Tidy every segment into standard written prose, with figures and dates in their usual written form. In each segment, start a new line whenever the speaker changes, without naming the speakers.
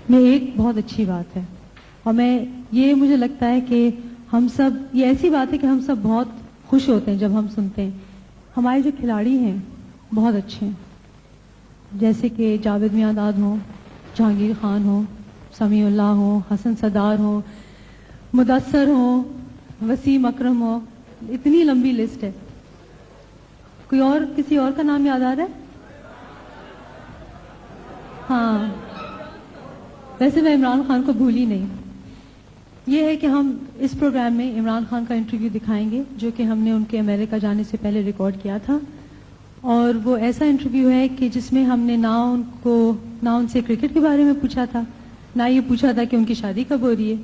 میں ایک بہت اچھی بات ہے، اور یہ مجھے لگتا ہے کہ ہم سب، یہ ایسی بات ہے کہ ہم سب بہت خوش ہوتے ہیں جب ہم سنتے ہیں ہمارے جو کھلاڑی ہیں بہت اچھے ہیں، جیسے کہ جاوید میانداد ہوں، جہانگیر خان ہوں، سمیع اللہ ہوں، حسن صدار ہوں، مدثر ہوں، وسیم اکرم ہو، اتنی لمبی لسٹ ہے. کوئی اور، کسی اور کا نام یاد آ رہا ہے؟ ہاں، ویسے میں عمران خان کو بھولی نہیں. یہ ہے کہ ہم اس پروگرام میں عمران خان کا انٹرویو دکھائیں گے جو کہ ہم نے ان کے امریکہ جانے سے پہلے ریکارڈ کیا تھا، اور وہ ایسا انٹرویو ہے کہ جس میں ہم نے نہ ان سے کرکٹ کے بارے میں پوچھا تھا، نہ یہ پوچھا تھا کہ ان کی شادی کب ہو رہی ہے.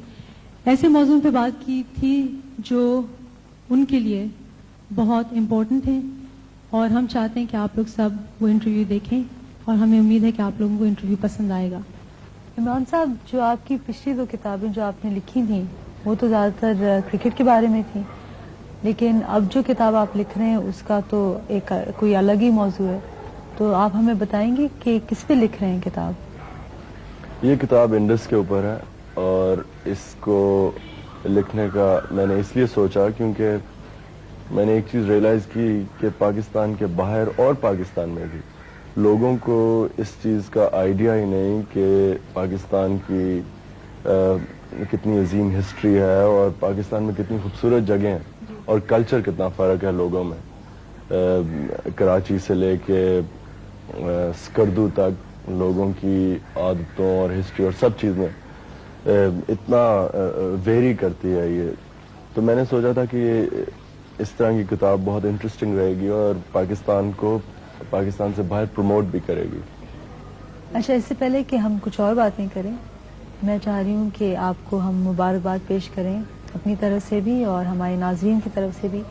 ایسے موضوع پہ بات کی تھی جو ان کے لیے بہت امپورٹنٹ ہے، اور ہم چاہتے ہیں کہ آپ لوگ سب وہ انٹرویو دیکھیں، اور ہمیں امید ہے کہ آپ لوگوں کو انٹرویو پسند آئے گا. عمران صاحب، جو آپ کی پچھلی 2 کتابیں جو آپ نے لکھی تھیں وہ تو زیادہ تر کرکٹ کے بارے میں تھیں، لیکن اب جو کتاب آپ لکھ رہے ہیں اس کا تو ایک کوئی الگ ہی موضوع ہے، تو آپ ہمیں بتائیں گے کہ کس پہ لکھ رہے ہیں کتاب؟
یہ کتاب انڈس کے اوپر ہے، اور اس کو لکھنے کا میں نے اس لیے سوچا کیونکہ میں نے ایک چیز ریئلائز کی کہ پاکستان کے باہر اور پاکستان میں بھی لوگوں کو اس چیز کا آئیڈیا ہی نہیں کہ پاکستان کی کتنی عظیم ہسٹری ہے، اور پاکستان میں کتنی خوبصورت جگہیں ہیں، اور کلچر کتنا فرق ہے لوگوں میں. کراچی سے لے کے سکردو تک لوگوں کی عادتوں اور ہسٹری اور سب چیزیں اتنا ویری کرتی ہے یہ. تو میں نے سوچا تھا کہ یہ اس طرح کی کتاب بہت انٹرسٹنگ رہے گی اور پاکستان کو پاکستان سے باہر پروموٹ بھی کرے گی.
اچھا، اس سے پہلے کہ ہم کچھ اور باتیں کریں، میں چاہ رہی ہوں کہ آپ کو ہم مبارکباد پیش کریں اپنی طرف سے بھی اور ہمارے ناظرین کی طرف سے بھی،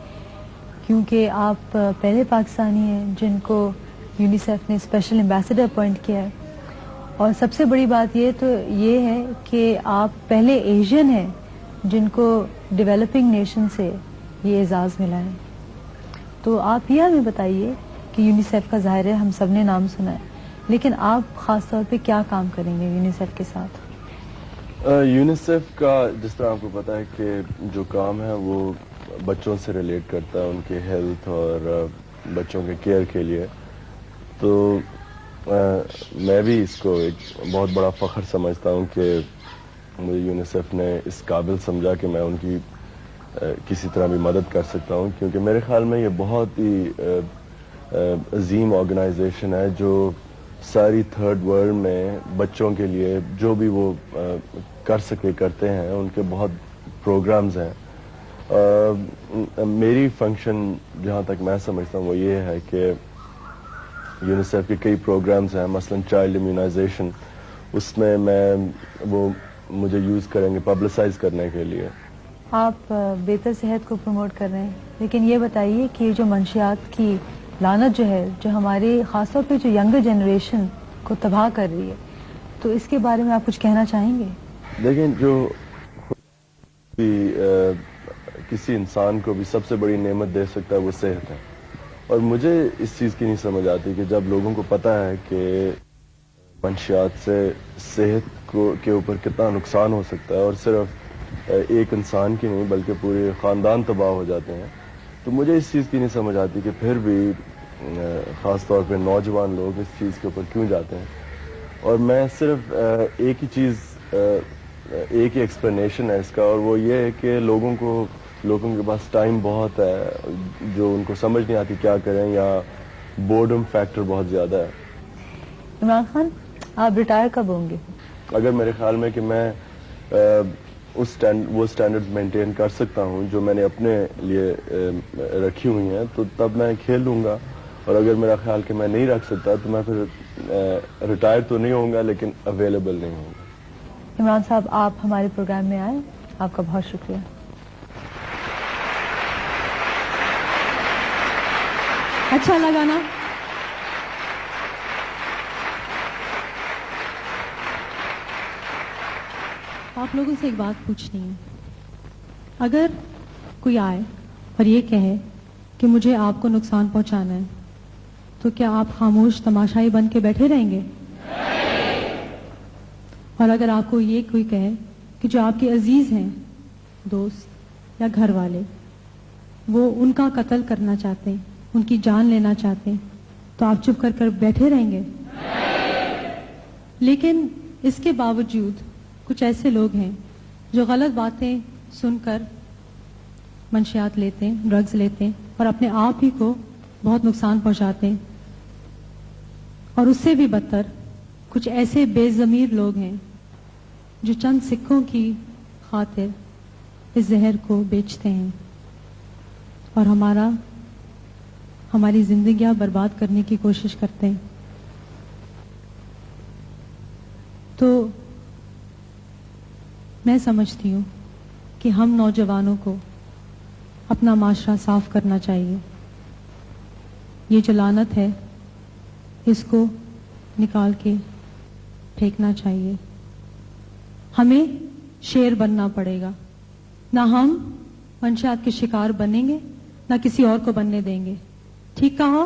کیونکہ آپ پہلے پاکستانی ہیں جن کو یونیسیف نے اسپیشل ایمبیسڈر اپوائنٹ کیا ہے، اور سب سے بڑی بات یہ ہے کہ آپ پہلے ایشین ہیں جن کو ڈیولپنگ نیشن سے یہ اعزاز ملا ہے. تو آپ یہ ہمیں بتائیے کہ یونیسیف کا ظاہر ہے ہم سب نے نام سنا ہے، لیکن آپ خاص طور پہ کیا کام کریں گے یونیسیف کے ساتھ؟
یونیسیف کا جس طرح آپ کو پتا ہے کہ جو کام ہے وہ بچوں سے ریلیٹ کرتا ہے، ان کے ہیلتھ اور بچوں کے کیئر کے لیے. تو میں بھی اس کو ایک بہت بڑا فخر سمجھتا ہوں کہ مجھے یونیسیف نے اس قابل سمجھا کہ میں ان کی کسی طرح بھی مدد کر سکتا ہوں، کیونکہ میرے خیال میں یہ بہت ہی عظیم آرگنائزیشن ہے جو ساری تھرڈ ورلڈ میں بچوں کے لیے جو بھی وہ کر سکے کرتے ہیں. ان کے بہت پروگرامز ہیں. میری فنکشن جہاں تک میں سمجھتا ہوں وہ یہ ہے کہ یونیسیف کے کئی پروگرامز ہیں، مثلا چائلڈ امیونائزیشن، اس میں وہ مجھے یوز کریں گے پبلسائز کرنے کے لیے.
آپ بہتر صحت کو پروموٹ کر رہے ہیں، لیکن یہ بتائیے کہ جو منشیات کی لعنت جو ہے، جو ہماری خاص طور پہ جو ینگر جنریشن کو تباہ کر رہی ہے، تو اس کے بارے میں آپ کچھ کہنا چاہیں گے؟
لیکن جو کسی انسان کو بھی سب سے بڑی نعمت دے سکتا ہے وہ صحت ہے، اور مجھے اس چیز کی نہیں سمجھ آتی کہ جب لوگوں کو پتا ہے کہ منشیات سے صحت کے اوپر کتنا نقصان ہو سکتا ہے، اور صرف ایک انسان کی نہیں بلکہ پورے خاندان تباہ ہو جاتے ہیں، تو مجھے اس چیز کی نہیں سمجھ آتی کہ پھر بھی خاص طور پہ نوجوان لوگ اس چیز کے اوپر کیوں جاتے ہیں. اور میں صرف ایک ہی ایکسپلینیشن ہے اس کا، اور وہ یہ ہے کہ لوگوں کے پاس ٹائم بہت ہے، جو ان کو سمجھ نہیں آتی کیا کریں، یا بورڈم فیکٹر بہت زیادہ ہے.
عمران خان، آپ ریٹائر کب ہوں گے؟
اگر میرے خیال میں کہ میں وہ اسٹینڈرڈ مینٹین کر سکتا ہوں جو میں نے اپنے لیے رکھی ہوئی ہیں تو تب میں کھیل لوں گا، اور اگر میرا خیال کہ میں نہیں رکھ سکتا تو میں پھر ریٹائر تو نہیں ہوں گا لیکن اویلیبل نہیں ہوں گا.
عمران صاحب، آپ ہمارے پروگرام میں آئے، آپ کا بہت شکریہ.
اچھا لگا نا؟ آپ لوگوں سے ایک بات پوچھنی ہے. اگر کوئی آئے اور یہ کہے کہ مجھے آپ کو نقصان پہنچانا ہے تو کیا آپ خاموش تماشائی بن کے بیٹھے رہیں گے؟ اور اگر آپ کو یہ کوئی کہے کہ جو آپ کے عزیز ہیں، دوست یا گھر والے، وہ ان کا قتل کرنا چاہتے ہیں، ان کی جان لینا چاہتے ہیں، تو آپ چپ کر بیٹھے رہیں گے؟ لیکن اس کے باوجود کچھ ایسے لوگ ہیں جو غلط باتیں سن کر منشیات لیتے ہیں، ڈرگز لیتے ہیں اور اپنے آپ ہی کو بہت نقصان پہنچاتے ہیں. اور اس سے بھی بدتر کچھ ایسے بے ضمیر لوگ ہیں جو چند سکوں کی خاطر اس زہر کو بیچتے ہیں اور ہماری زندگیاں برباد کرنے کی کوشش کرتے ہیں. تو میں سمجھتی ہوں کہ ہم نوجوانوں کو اپنا معاشرہ صاف کرنا چاہیے. یہ جو لعنت ہے اس کو نکال کے پھینکنا چاہیے. ہمیں شیر بننا پڑے گا. نہ ہم منشیات کے شکار بنیں گے، نہ کسی اور کو بننے دیں گے. ٹھیک کہا؟